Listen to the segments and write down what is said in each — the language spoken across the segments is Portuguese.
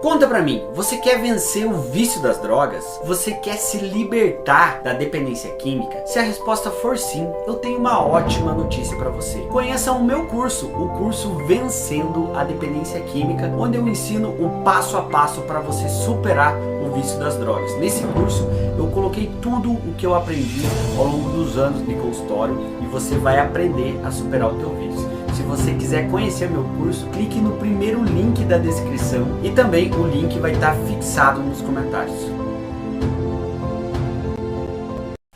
Conta pra mim, você quer vencer o vício das drogas? Você quer se libertar da dependência química? Se a resposta for sim, eu tenho uma ótima notícia pra você. Conheça o meu curso, o curso Vencendo a Dependência Química, onde eu ensino o passo a passo para você superar o vício das drogas. Nesse curso, eu coloquei tudo o que eu aprendi ao longo dos anos de consultório e você vai aprender a superar o teu vício. Se você quiser conhecer meu curso, clique no primeiro link da descrição e também o link vai estar fixado nos comentários.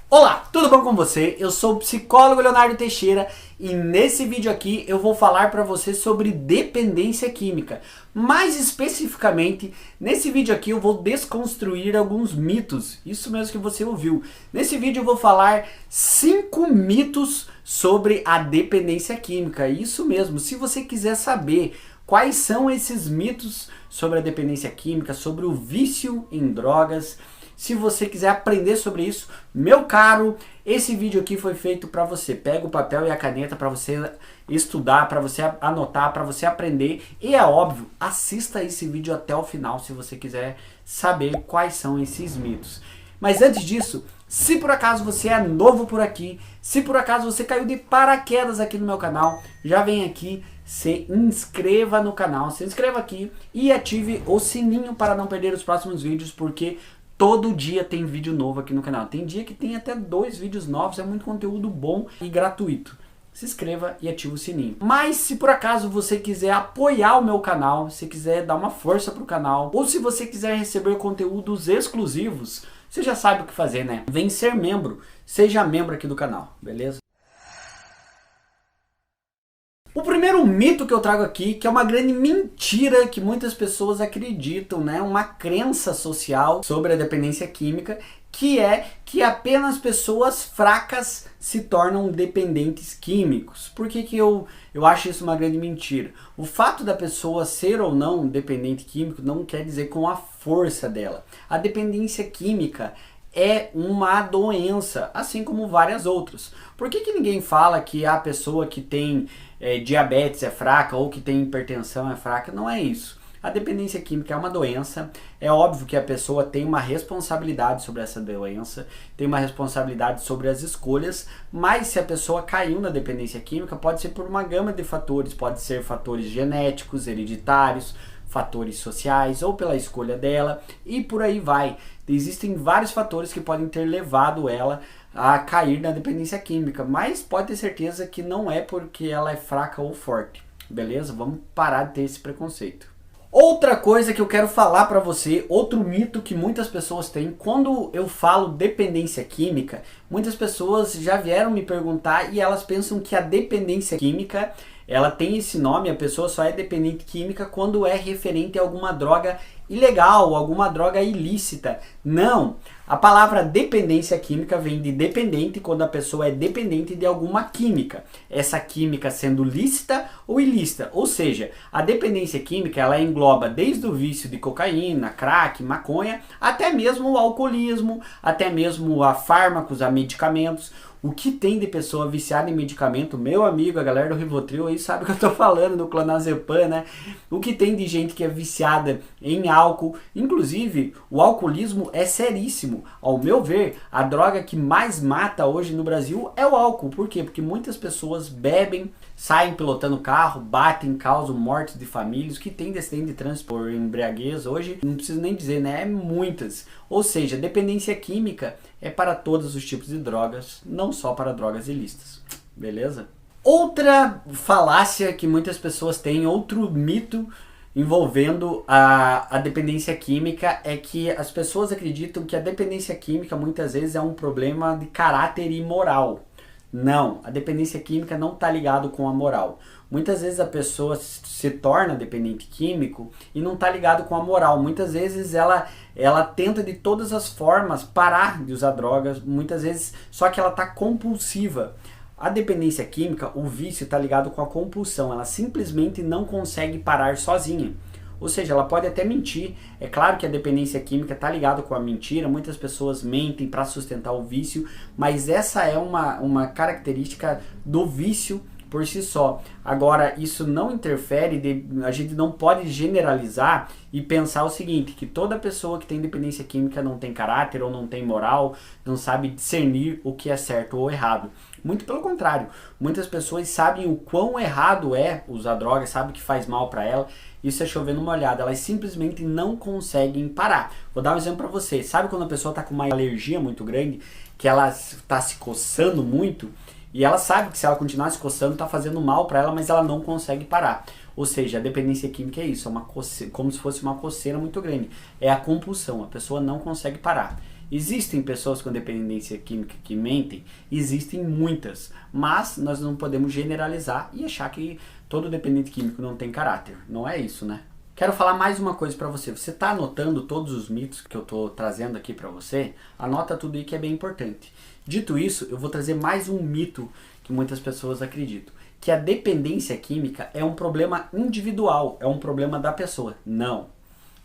Olá, tudo bom com você? Eu sou o psicólogo Leonardo Teixeira e nesse vídeo aqui eu vou falar para você sobre dependência química. Mais especificamente, nesse vídeo aqui eu vou desconstruir alguns mitos, isso mesmo que você ouviu. Nesse vídeo eu vou falar 5 mitos sobre a dependência química, isso mesmo. Se você quiser saber quais são esses mitos sobre a dependência química, sobre o vício em drogas, se você quiser aprender sobre isso, meu caro, esse vídeo aqui foi feito para você. Pega o papel e a caneta para você estudar, para você anotar, para você aprender. E é óbvio, assista esse vídeo até o final se você quiser saber quais são esses mitos. Mas antes disso, se por acaso você é novo por aqui, se por acaso você caiu de paraquedas aqui no meu canal, já vem aqui, se inscreva no canal, se inscreva aqui e ative o sininho para não perder os próximos vídeos, porque todo dia tem vídeo novo aqui no canal. Tem dia que tem até 2 vídeos novos, é muito conteúdo bom e gratuito. Se inscreva e ative o sininho. Mas se por acaso você quiser apoiar o meu canal, se quiser dar uma força pro canal, ou se você quiser receber conteúdos exclusivos, você já sabe o que fazer, né? Vem ser membro, seja membro aqui do canal, beleza? O primeiro mito que eu trago aqui, que é uma grande mentira que muitas pessoas acreditam, né? Uma crença social sobre a dependência química, que é que apenas pessoas fracas se tornam dependentes químicos. Por que eu acho isso uma grande mentira? O fato da pessoa ser ou não dependente químico não quer dizer com a força dela. A dependência química é uma doença, assim como várias outras. Por que ninguém fala que a pessoa que tem diabetes é fraca ou que tem hipertensão é fraca? Não é isso. A dependência química é uma doença, é óbvio que a pessoa tem uma responsabilidade sobre essa doença, tem uma responsabilidade sobre as escolhas, mas se a pessoa caiu na dependência química, pode ser por uma gama de fatores, pode ser fatores genéticos, hereditários, fatores sociais ou pela escolha dela e por aí vai. Existem vários fatores que podem ter levado ela a cair na dependência química, mas pode ter certeza que não é porque ela é fraca ou forte, beleza? Vamos parar de ter esse preconceito. Outra coisa que eu quero falar para você, outro mito que muitas pessoas têm, quando eu falo dependência química, muitas pessoas já vieram me perguntar e elas pensam que a dependência química, ela tem esse nome, a pessoa só é dependente química quando é referente a alguma droga ilegal, alguma droga ilícita. Não! A palavra dependência química vem de dependente quando a pessoa é dependente de alguma química. Essa química sendo lícita ou ilícita. Ou seja, a dependência química ela engloba desde o vício de cocaína, crack, maconha, até mesmo o alcoolismo, até mesmo a fármacos, a medicamentos. O que tem de pessoa viciada em medicamento, meu amigo, a galera do Rivotril aí sabe o que eu tô falando, do clonazepam, né? O que tem de gente que é viciada em álcool, inclusive o alcoolismo é seríssimo. Ao meu ver, a droga que mais mata hoje no Brasil é o álcool. Por quê? Porque muitas pessoas bebem, saem pilotando carro, batem, causam mortes de famílias, que tem acidente de trânsito por embriaguez hoje, não preciso nem dizer, né? É muitas. Ou seja, dependência química é para todos os tipos de drogas, não só para drogas ilícitas, beleza? Outra falácia que muitas pessoas têm, outro mito envolvendo a dependência química é que as pessoas acreditam que a dependência química muitas vezes é um problema de caráter e moral. Não, a dependência química não está ligado com a moral. Muitas vezes a pessoa se torna dependente químico e não está ligado com a moral. Muitas vezes ela tenta de todas as formas parar de usar drogas, muitas vezes só que ela está compulsiva. A dependência química, o vício está ligado com a compulsão, ela simplesmente não consegue parar sozinha. Ou seja, ela pode até mentir. É claro que a dependência química está ligada com a mentira, muitas pessoas mentem para sustentar o vício, mas essa é uma característica do vício por si só. Agora, isso não interfere, a gente não pode generalizar e pensar o seguinte, que toda pessoa que tem dependência química não tem caráter ou não tem moral, não sabe discernir o que é certo ou errado. Muito pelo contrário, muitas pessoas sabem o quão errado é usar droga, sabem que faz mal para ela, isso é chover numa olhada, elas simplesmente não conseguem parar. Vou dar um exemplo para você, sabe quando a pessoa está com uma alergia muito grande, que ela está se coçando muito, e ela sabe que se ela continuar se coçando está fazendo mal para ela, mas ela não consegue parar. Ou seja, a dependência química é isso, é uma coceira, como se fosse uma coceira muito grande. É a compulsão, a pessoa não consegue parar. Existem pessoas com dependência química que mentem? Existem muitas, mas nós não podemos generalizar e achar que todo dependente químico não tem caráter. Não é isso, né? Quero falar mais uma coisa para você. Você está anotando todos os mitos que eu estou trazendo aqui para você? Anota tudo aí que é bem importante. Dito isso, eu vou trazer mais um mito que muitas pessoas acreditam. Que a dependência química é um problema individual, é um problema da pessoa. Não.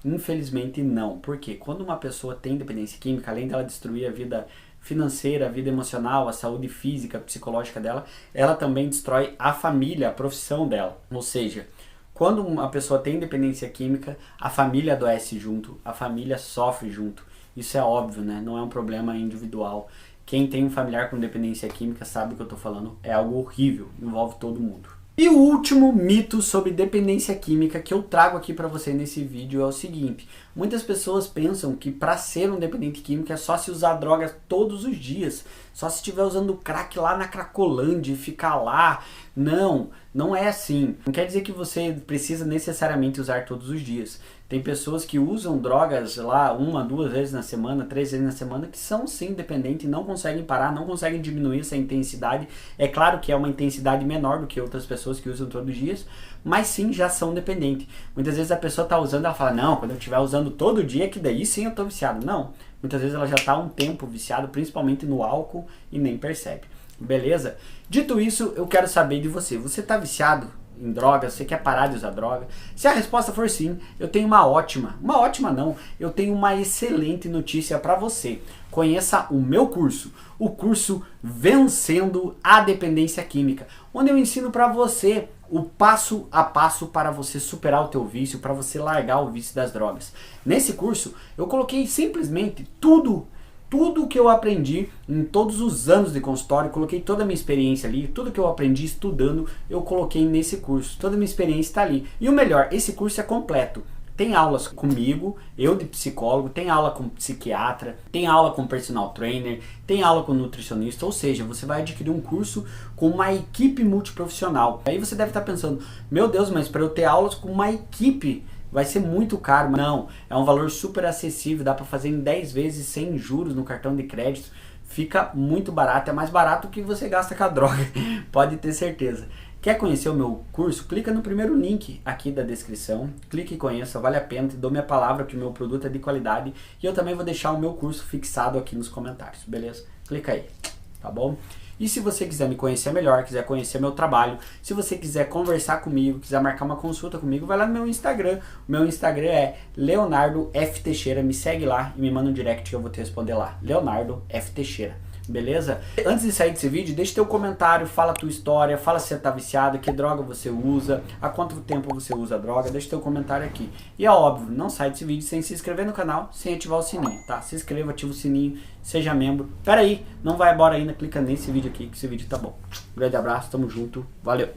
Infelizmente não. Por quê? Quando uma pessoa tem dependência química, além dela destruir a vida financeira, a vida emocional, a saúde física, psicológica dela, ela também destrói a família, a profissão dela. Ou seja, quando uma pessoa tem dependência química, a família adoece junto, a família sofre junto. Isso é óbvio, né? Não é um problema individual. Quem tem um familiar com dependência química sabe o que eu estou falando. É algo horrível, envolve todo mundo. E o último mito sobre dependência química que eu trago aqui para você nesse vídeo é o seguinte. Muitas pessoas pensam que para ser um dependente químico é só se usar drogas todos os dias. Só se estiver usando crack lá na Cracolândia e ficar lá. Não, não é assim. Não quer dizer que você precisa necessariamente usar todos os dias. Tem pessoas que usam drogas lá 1, 2 vezes na semana, 3 vezes na semana, que são sim dependentes, não conseguem parar, não conseguem diminuir essa intensidade. É claro que é uma intensidade menor do que outras pessoas que usam todos os dias, mas sim já são dependentes. Muitas vezes a pessoa está usando, ela fala, não, quando eu estiver usando todo dia, que daí sim eu estou viciado. Não, muitas vezes ela já está há um tempo viciada, principalmente no álcool, e nem percebe. Beleza? Dito isso, eu quero saber de você. Você está viciado em drogas? Você quer parar de usar droga? Se a resposta for sim, eu tenho uma ótima não, eu tenho uma excelente notícia para você. Conheça o meu curso, o curso Vencendo a Dependência Química, onde eu ensino para você o passo a passo para você superar o teu vício, para você largar o vício das drogas. Nesse curso, eu coloquei simplesmente tudo que eu aprendi em todos os anos de consultório, coloquei toda a minha experiência ali, tudo que eu aprendi estudando, eu coloquei nesse curso. Toda a minha experiência está ali. E o melhor, esse curso é completo. Tem aulas comigo, eu de psicólogo, tem aula com psiquiatra, tem aula com personal trainer, tem aula com nutricionista, ou seja, você vai adquirir um curso com uma equipe multiprofissional. Aí você deve estar pensando, meu Deus, mas para eu ter aulas com uma equipe vai ser muito caro. Não, é um valor super acessível, dá para fazer em 10 vezes sem juros no cartão de crédito. Fica muito barato, é mais barato que você gasta com a droga, pode ter certeza. Quer conhecer o meu curso? Clica no primeiro link aqui da descrição, clique e conheça, vale a pena, te dou minha palavra que o meu produto é de qualidade e eu também vou deixar o meu curso fixado aqui nos comentários, beleza? Clica aí, tá bom? E se você quiser me conhecer melhor, quiser conhecer meu trabalho, se você quiser conversar comigo, quiser marcar uma consulta comigo, vai lá no meu Instagram. O meu Instagram é Leonardo F. Teixeira. Me segue lá e me manda um direct que eu vou te responder lá. Leonardo F. Teixeira. Beleza? Antes de sair desse vídeo, deixa teu comentário, fala a tua história, fala se você tá viciado, que droga você usa, há quanto tempo você usa a droga, deixa teu comentário aqui. E é óbvio, não sai desse vídeo sem se inscrever no canal, sem ativar o sininho, tá? Se inscreva, ativa o sininho, seja membro. Pera aí, não vai embora ainda, clica nesse vídeo aqui, que esse vídeo tá bom. Um grande abraço, tamo junto, valeu!